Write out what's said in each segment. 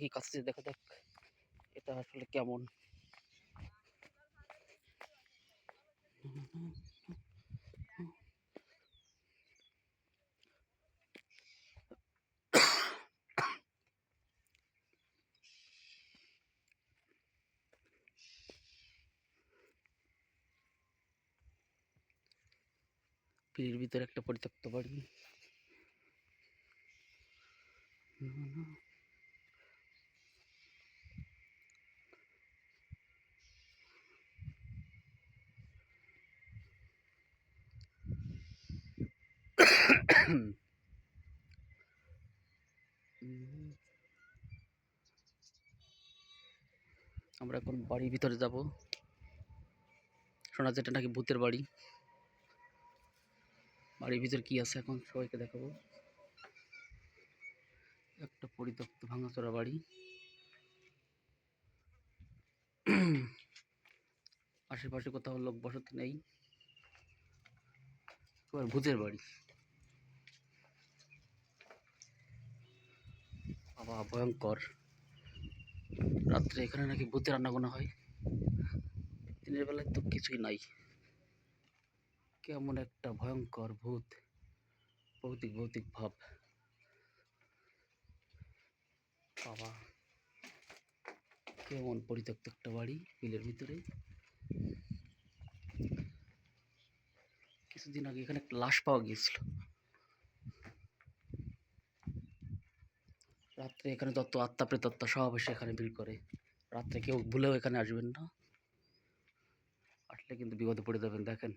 দেখি কাছে দেখা যাক এটা আসলে কেমন। পিড়ির ভিতরে একটা পরিত্যক্ত বাড়ি। আমরা এখন বাড়ির ভিতরে যাব। শোনা যেটা নাকি ভূতের বাড়ি। বাড়ির ভিতরে কি আছে এখন সবাইকে দেখাবো। একটা পরিত্যক্ত ভাঙাচোরা বাড়ি। আশেপাশে কোথাও লোক বসতি নেই। ভূতের বাড়ি। বাবা ভয়ঙ্কর। রাত্রে এখানে নাকি ভূতে রান্না গোনা হয়। দিনের বেলায় তো কিছুই নাই। কেমন একটা ভয়ঙ্কর ভূত, ভৌতিক ভৌতিক ভাব। বাবা কেমন পরিত্যক্ত একটা বাড়ি বিলের ভিতরে। কিছুদিন আগে এখানে একটা লাশ পাওয়া গিয়েছিল। রাত্রে এখানে যত আত্মা প্রেতাত্মা সব এসে এখানে ভিড় করে। রাত্রে কেউ ভুলেও এখানে আসবেন না, আসলে কিন্তু বিপদে পড়ে যাবেন। দেখেন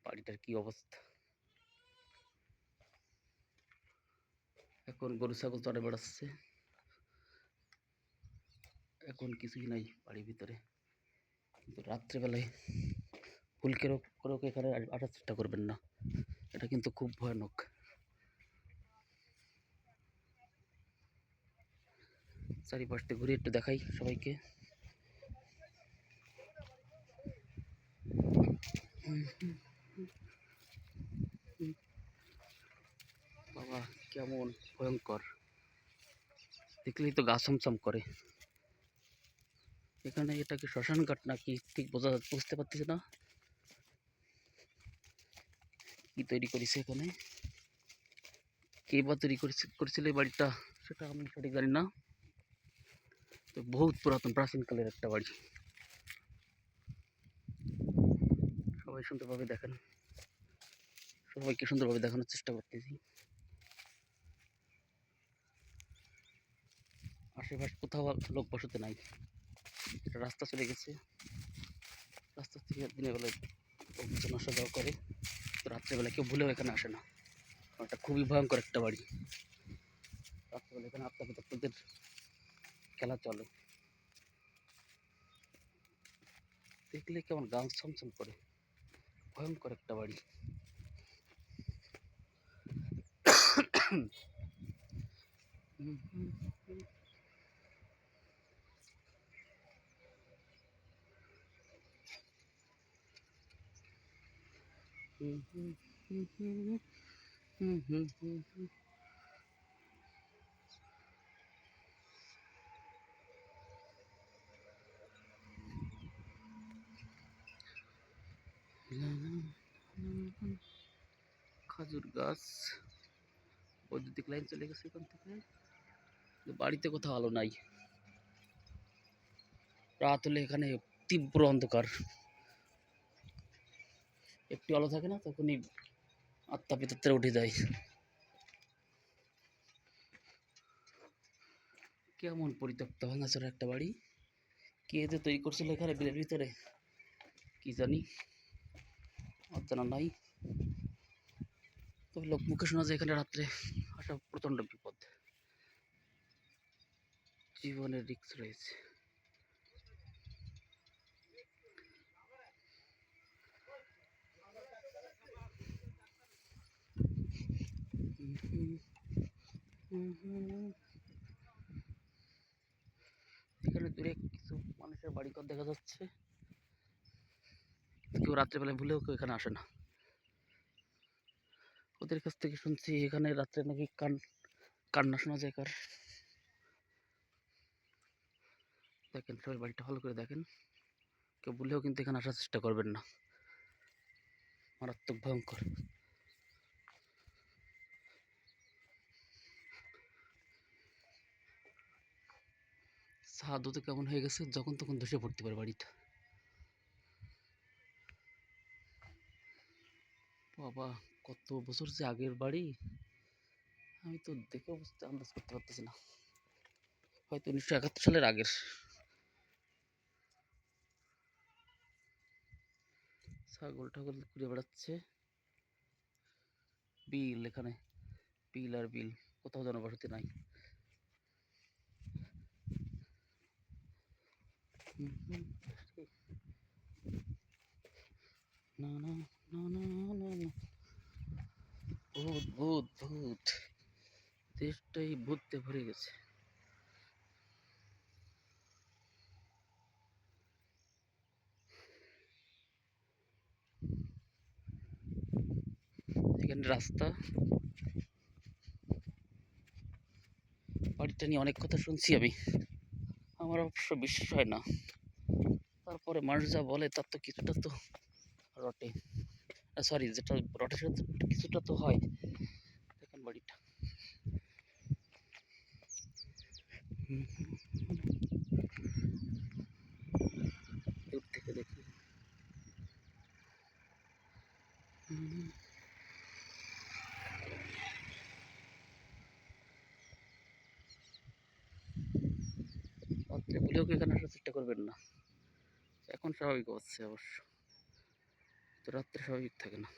বাড়িটার কি অবস্থা। এখন গরু ছাগল চড়ে বেড়াচ্ছে। এখন কিছুই নাই বাড়ির ভিতরে, কিন্তু রাত্রেবেলায় ভুল করেও এখানে আসার চেষ্টা করবেন না, এটা কিন্তু খুব ভয়ানক। চারিপাশে ঘুরে একটু দেখাই সবাইকে। বাবা কেমন ভয়ঙ্কর, দেখলেই তো গা ছমছম করে। এখানে এটা কি শ্মশান ঘাট নাকি ঠিক বুঝতে পারতেছি না। কি তৈরি করেছে এখানে, কে বা তৈরি করেছিল এই বাড়িটা, সেটা আমি সঠিক জানি না। তো বহুত পুরাতন প্রাচীনকালের একটা বাড়ি। সবাই সুন্দরভাবে দেখেন, সবাইকে সুন্দরভাবে দেখানোর চেষ্টা করতেছি। আশেপাশে কোথাও লোক বসতে নাই, এটা রাস্তা চলে গেছে। রাস্তা থেকে দিনের বেলায় লোকজন আসা যাওয়া করে, তো রাত্রেবেলা কেউ ভুলেও এখানে আসে না। এটা খুবই ভয়ঙ্কর একটা বাড়ি। রাত্রেবেলা এখানে আত্মা প্রেতাত্মাদের খেলা চলে, দেখলে কেমন গা ছমছম করে। ভয়ঙ্কর একটা বাড়ি। খাজুর গাছ, বৈদ্যুতিক লাইন চলে গেছে এখান থেকে। বাড়িতে কোথাও আলো নাই। রাত হলে এখানে তীব্র অন্ধকার, একটু আলো থাকে না তখনই আত্মা প্রেতাত্মারা উঠে যায়। কেমন পরিত্যক্ত ভাঙাচোরা একটা বাড়ি। কে যে তৈরি করছিল এখানে বিলের ভিতরে কি জানি, অজানা নাই। তবে লোক মুখে শোনা যায় এখানে রাত্রে আসা প্রচন্ড বিপদ, জীবনের রিস্ক রয়েছে। এখানে দূরে কিছু মানুষের বাড়িঘর দেখা যাচ্ছে। কেউ রাত্রেবেলায় ভুলেও কেউ এখানে আসে না। ওদের কাছ থেকে শুনছি এখানে রাত্রে নাকি কান্না শোনা যায় কার। দেখেন সবাই বাড়িটা ভালো করে দেখেন, কেউ বললেও কিন্তু এখানে আসার চেষ্টা করবেন না, মারাত্মক ভয়ঙ্কর। ছাদ তো কেমন হয়ে গেছে, যখন তখন ধসে পড়তে পারে বাড়িটা। বাবা, কত বছর যে আগের বাড়ি, আমি তো দেখে বুঝতে আন্দাজ করতে পারতেছি না। হয়তো 1971 সালের আগের। ছাগল ঠাগল ঘুরে বেড়াচ্ছে। বিল এখানে, বিল আর বিল, কোথাও জনবসতি নাই। না না না না না না, ভূত ভূত ভূত, দেশটাই ভূতে ভরে গেছে। এখানে রাস্তা, বাড়িটা নিয়ে অনেক কথা শুনছি আমি, আমার অবশ্য বিশ্বাস হয় না। তারপরে মানুষ যা বলে তার তো কিছুটা তো রটে, সরি, যেটা রটে সেটা তো কিছুটা তো হয়। দেখেন বাড়িটা, দূর থেকে দেখি। রাত্রে বলেও কি এখানে আসার চেষ্টা করবেন না। এখন স্বাভাবিক হচ্ছে অবশ্য, তো রাত্রে স্বাভাবিক থাকে না।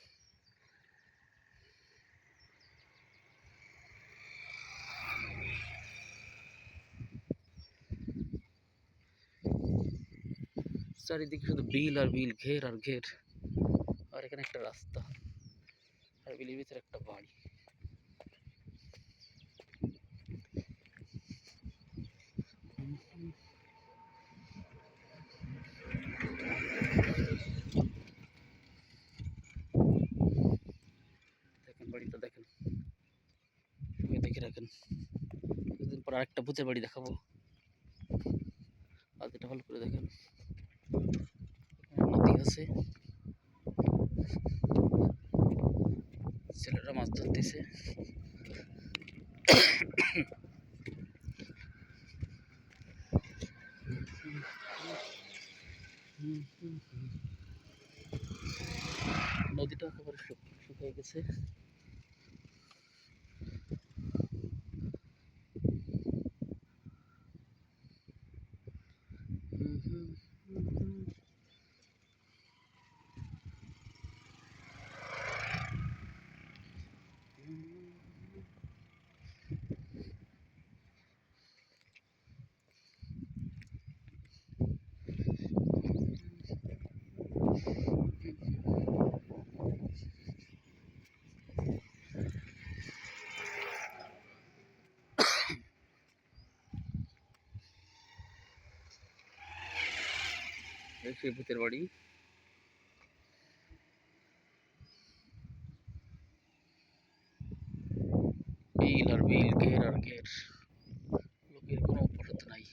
চারিদিকে শুধু বিল আর বিল, ঘের আর ঘের, আর এখানে একটা রাস্তা, আর বিলের ভিতরে একটা বাড়ি। দেখেন বাড়িটা দেখেন, সবাই দেখে রাখেন। কিছুদিন পর আরেকটা ভূতের বাড়ি দেখাবো, আর এটা ভালো করে দেখেন। নদী আছে, ছেলেরা মাছ ধরতেছে। নদীটা একেবারে শুকিয়ে গেছে। সেই ভূতের বাড়ি। বিল আর বিল, ঘের আর ঘের, লোকের কোনো অপরাধ নাই।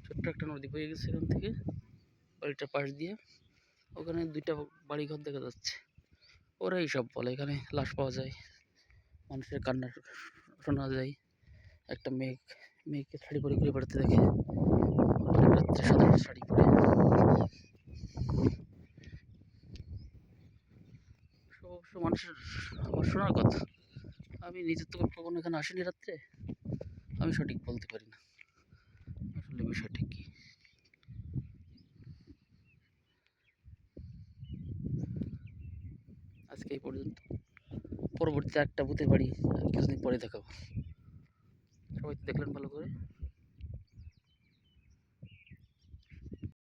ছোট্ট একটা নদী বয়ে গেছে এখান থেকে বাড়িটার পাশ দিয়ে, ওখানে দুইটা বাড়িঘর দেখা যাচ্ছে। ওরা এইসব বলে এখানে লাশ পাওয়া যায়, মানুষের কান্না শোনা যায়। একটা মেয়েকে শাড়ি পরে ঘুরে বেড়াতে দেখে, রাত্রে সাদা শাড়ি পরে। অবশ্য মানুষের আমার শোনার কথা, আমি নিজের তো কখনো এখানে আসিনি রাত্রে, আমি সঠিক বলতে পারি না আসলে বিষয়টা কি। আজকে এই পর্যন্ত। পরবর্তীতে একটা ভূতের বাড়ি কিছুদিন পরে দেখাবো। সবাই তো দেখলেন ভালো করে।